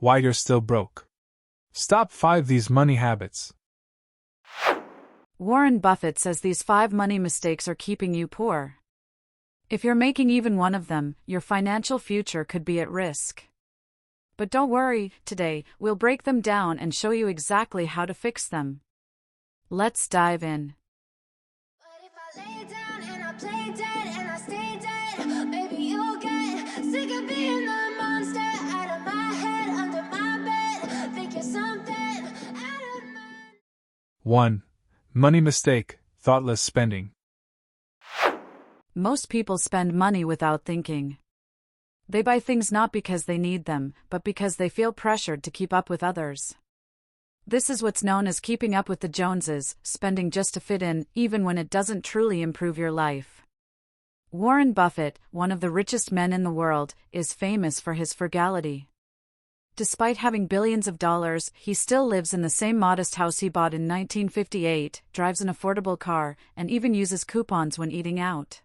Why you're still broke. Stop 5 these money habits. Warren Buffett says these 5 money mistakes are keeping you poor. If you're making even one of them, your financial future could be at risk. But don't worry, today, we'll break them down and show you exactly how to fix them. Let's dive in. But if I lay down and I play dead and I stay dead, maybe you'll get sick of being the monster out of my head, under my bed. Think you're something out of my... 1. Money mistake, thoughtless spending. Most people spend money without thinking. They buy things not because they need them, but because they feel pressured to keep up with others. This is what's known as keeping up with the Joneses, spending just to fit in, even when it doesn't truly improve your life. Warren Buffett, one of the richest men in the world, is famous for his frugality. Despite having billions of dollars, he still lives in the same modest house he bought in 1958, drives an affordable car, and even uses coupons when eating out.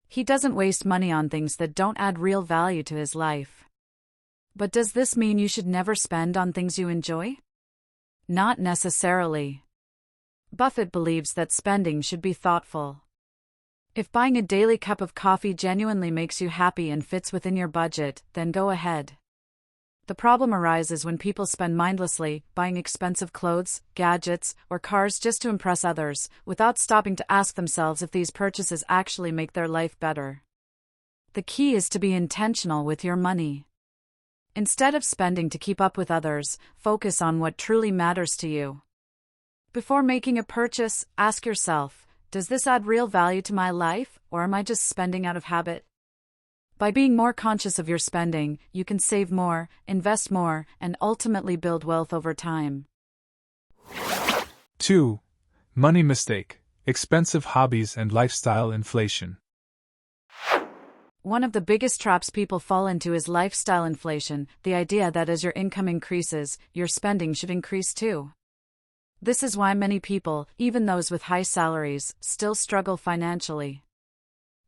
He doesn't waste money on things that don't add real value to his life. But does this mean you should never spend on things you enjoy? Not necessarily. Buffett believes that spending should be thoughtful. If buying a daily cup of coffee genuinely makes you happy and fits within your budget, then go ahead. The problem arises when people spend mindlessly, buying expensive clothes, gadgets, or cars just to impress others, without stopping to ask themselves if these purchases actually make their life better. The key is to be intentional with your money. Instead of spending to keep up with others, focus on what truly matters to you. Before making a purchase, ask yourself, does this add real value to my life, or am I just spending out of habit? By being more conscious of your spending, you can save more, invest more, and ultimately build wealth over time. 2. Money mistake, expensive hobbies and lifestyle inflation. One of the biggest traps people fall into is lifestyle inflation, the idea that as your income increases, your spending should increase too. This is why many people, even those with high salaries, still struggle financially.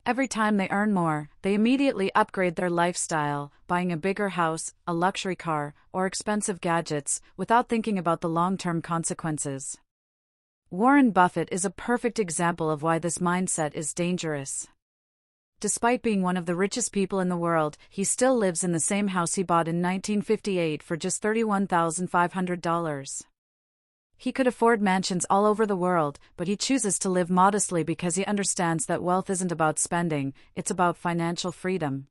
Every time they earn more, they immediately upgrade their lifestyle, buying a bigger house, a luxury car, or expensive gadgets, without thinking about the long-term consequences. Warren Buffett is a perfect example of why this mindset is dangerous. Despite being one of the richest people in the world, he still lives in the same house he bought in 1958 for just $31,500. He could afford mansions all over the world, but he chooses to live modestly because he understands that wealth isn't about spending, it's about financial freedom.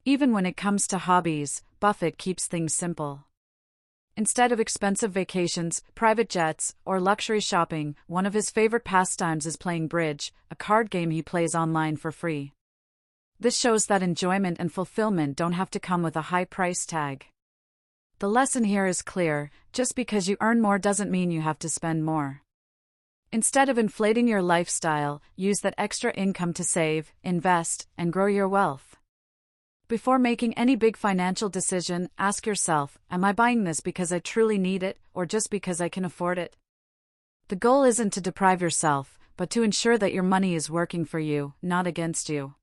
Even when it comes to hobbies, Buffett keeps things simple. Instead of expensive vacations, private jets, or luxury shopping, one of his favorite pastimes is playing bridge, a card game he plays online for free. This shows that enjoyment and fulfillment don't have to come with a high price tag. The lesson here is clear: just because you earn more doesn't mean you have to spend more. Instead of inflating your lifestyle, use that extra income to save, invest, and grow your wealth. Before making any big financial decision, ask yourself, am I buying this because I truly need it, or just because I can afford it? The goal isn't to deprive yourself, but to ensure that your money is working for you, not against you.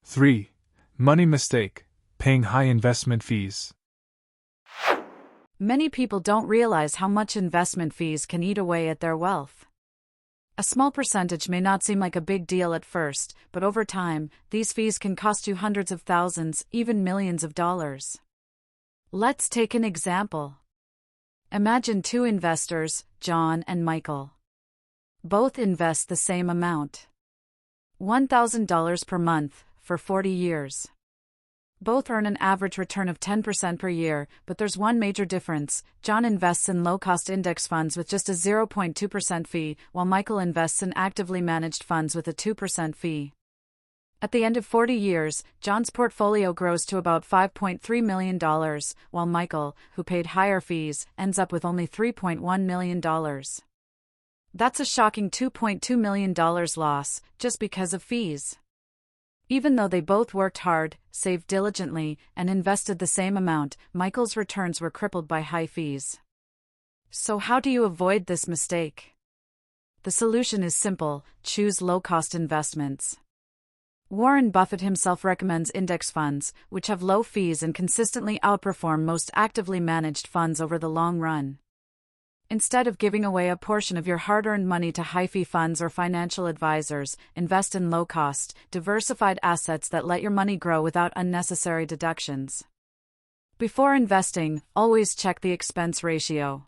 3. Money mistake, paying high investment fees. Many people don't realize how much investment fees can eat away at their wealth. A small percentage may not seem like a big deal at first, but over time, these fees can cost you hundreds of thousands, even millions of dollars. Let's take an example. Imagine 2 investors, John and Michael. Both invest the same amount. $1,000 per month, for 40 years. Both earn an average return of 10% per year, but there's one major difference. John invests in low-cost index funds with just a 0.2% fee, while Michael invests in actively managed funds with a 2% fee. At the end of 40 years, John's portfolio grows to about $5.3 million, while Michael, who paid higher fees, ends up with only $3.1 million. That's a shocking $2.2 million loss, just because of fees. Even though they both worked hard, saved diligently, and invested the same amount, Michael's returns were crippled by high fees. So how do you avoid this mistake? The solution is simple: choose low-cost investments. Warren Buffett himself recommends index funds, which have low fees and consistently outperform most actively managed funds over the long run. Instead of giving away a portion of your hard-earned money to high-fee funds or financial advisors, invest in low-cost, diversified assets that let your money grow without unnecessary deductions. Before investing, always check the expense ratio.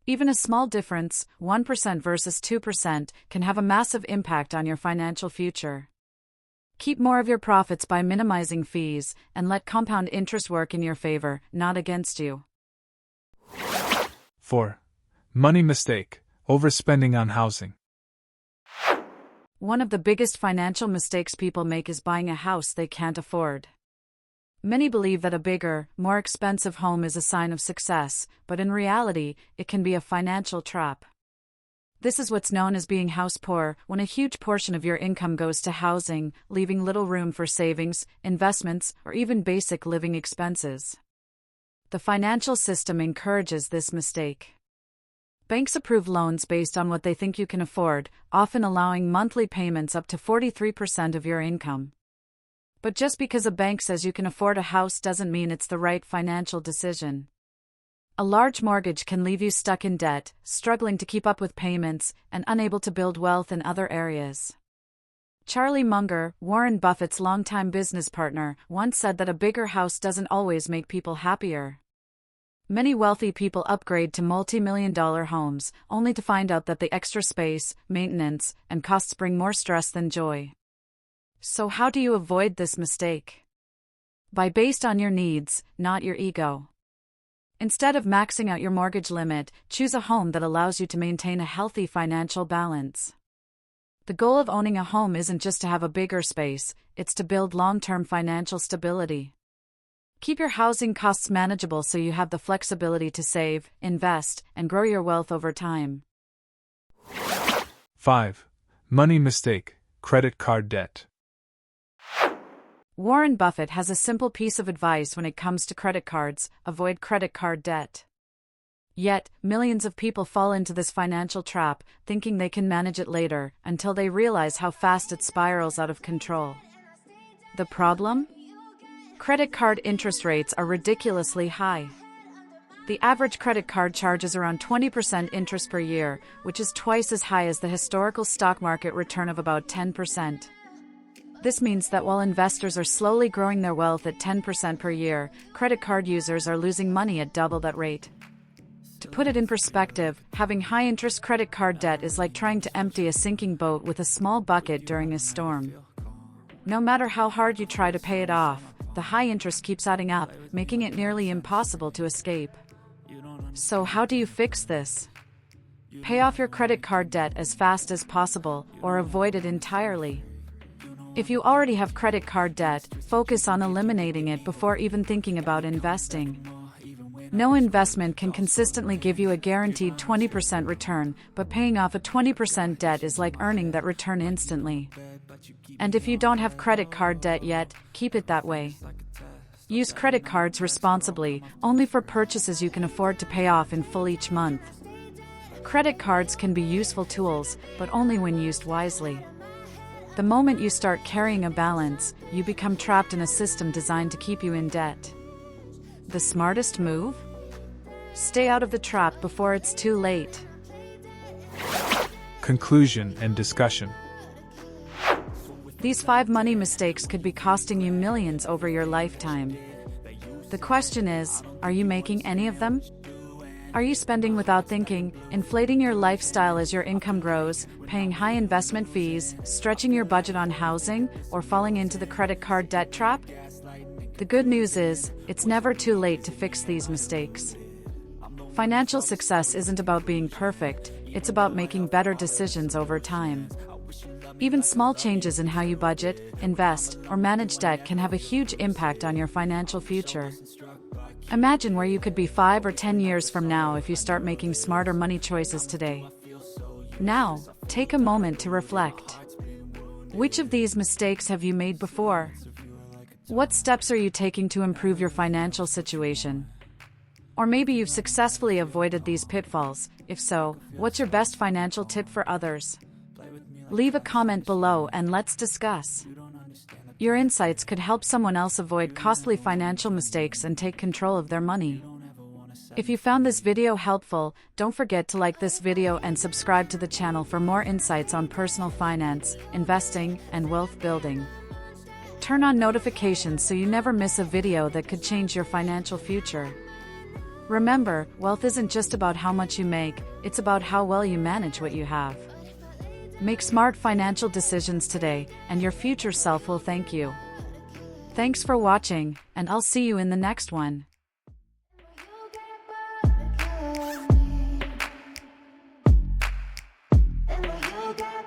Even a small difference, 1% versus 2%, can have a massive impact on your financial future. Keep more of your profits by minimizing fees, and let compound interest work in your favor, not against you. 4. Money mistake: overspending on housing. One of the biggest financial mistakes people make is buying a house they can't afford. Many believe that a bigger, more expensive home is a sign of success, but in reality, it can be a financial trap. This is what's known as being house poor, when a huge portion of your income goes to housing, leaving little room for savings, investments, or even basic living expenses. The financial system encourages this mistake. Banks approve loans based on what they think you can afford, often allowing monthly payments up to 43% of your income. But just because a bank says you can afford a house doesn't mean it's the right financial decision. A large mortgage can leave you stuck in debt, struggling to keep up with payments, and unable to build wealth in other areas. Charlie Munger, Warren Buffett's longtime business partner, once said that a bigger house doesn't always make people happier. Many wealthy people upgrade to multi-million-dollar homes, only to find out that the extra space, maintenance, and costs bring more stress than joy. So how do you avoid this mistake? By based on your needs, not your ego. Instead of maxing out your mortgage limit, choose a home that allows you to maintain a healthy financial balance. The goal of owning a home isn't just to have a bigger space, it's to build long-term financial stability. Keep your housing costs manageable so you have the flexibility to save, invest, and grow your wealth over time. 5. Money mistake: credit card debt. Warren Buffett has a simple piece of advice when it comes to credit cards: avoid credit card debt. Yet, millions of people fall into this financial trap, thinking they can manage it later, until they realize how fast it spirals out of control. The problem? Credit card interest rates are ridiculously high. The average credit card charges around 20% interest per year, which is twice as high as the historical stock market return of about 10%. This means that while investors are slowly growing their wealth at 10% per year, credit card users are losing money at double that rate. To put it in perspective, having high-interest credit card debt is like trying to empty a sinking boat with a small bucket during a storm. No matter how hard you try to pay it off, the high interest keeps adding up, making it nearly impossible to escape. So how do you fix this? Pay off your credit card debt as fast as possible, or avoid it entirely. If you already have credit card debt, focus on eliminating it before even thinking about investing. No investment can consistently give you a guaranteed 20% return, but paying off a 20% debt is like earning that return instantly. And if you don't have credit card debt yet, keep it that way. Use credit cards responsibly, only for purchases you can afford to pay off in full each month. Credit cards can be useful tools, but only when used wisely. The moment you start carrying a balance, you become trapped in a system designed to keep you in debt. The smartest move? Stay out of the trap before it's too late. Conclusion and discussion. These 5 money mistakes could be costing you millions over your lifetime. The question is, are you making any of them? Are you spending without thinking, inflating your lifestyle as your income grows, paying high investment fees, stretching your budget on housing, or falling into the credit card debt trap? The good news is, it's never too late to fix these mistakes. Financial success isn't about being perfect, it's about making better decisions over time. Even small changes in how you budget, invest, or manage debt can have a huge impact on your financial future. Imagine where you could be 5 or 10 years from now if you start making smarter money choices today. Now, take a moment to reflect. Which of these mistakes have you made before? What steps are you taking to improve your financial situation? Or maybe you've successfully avoided these pitfalls. If so, what's your best financial tip for others? Leave a comment below and let's discuss. Your insights could help someone else avoid costly financial mistakes and take control of their money. If you found this video helpful, don't forget to like this video and subscribe to the channel for more insights on personal finance, investing, and wealth building. Turn on notifications so you never miss a video that could change your financial future. Remember, wealth isn't just about how much you make, it's about how well you manage what you have. Make smart financial decisions today, and your future self will thank you. Thanks for watching, and I'll see you in the next one. And when you get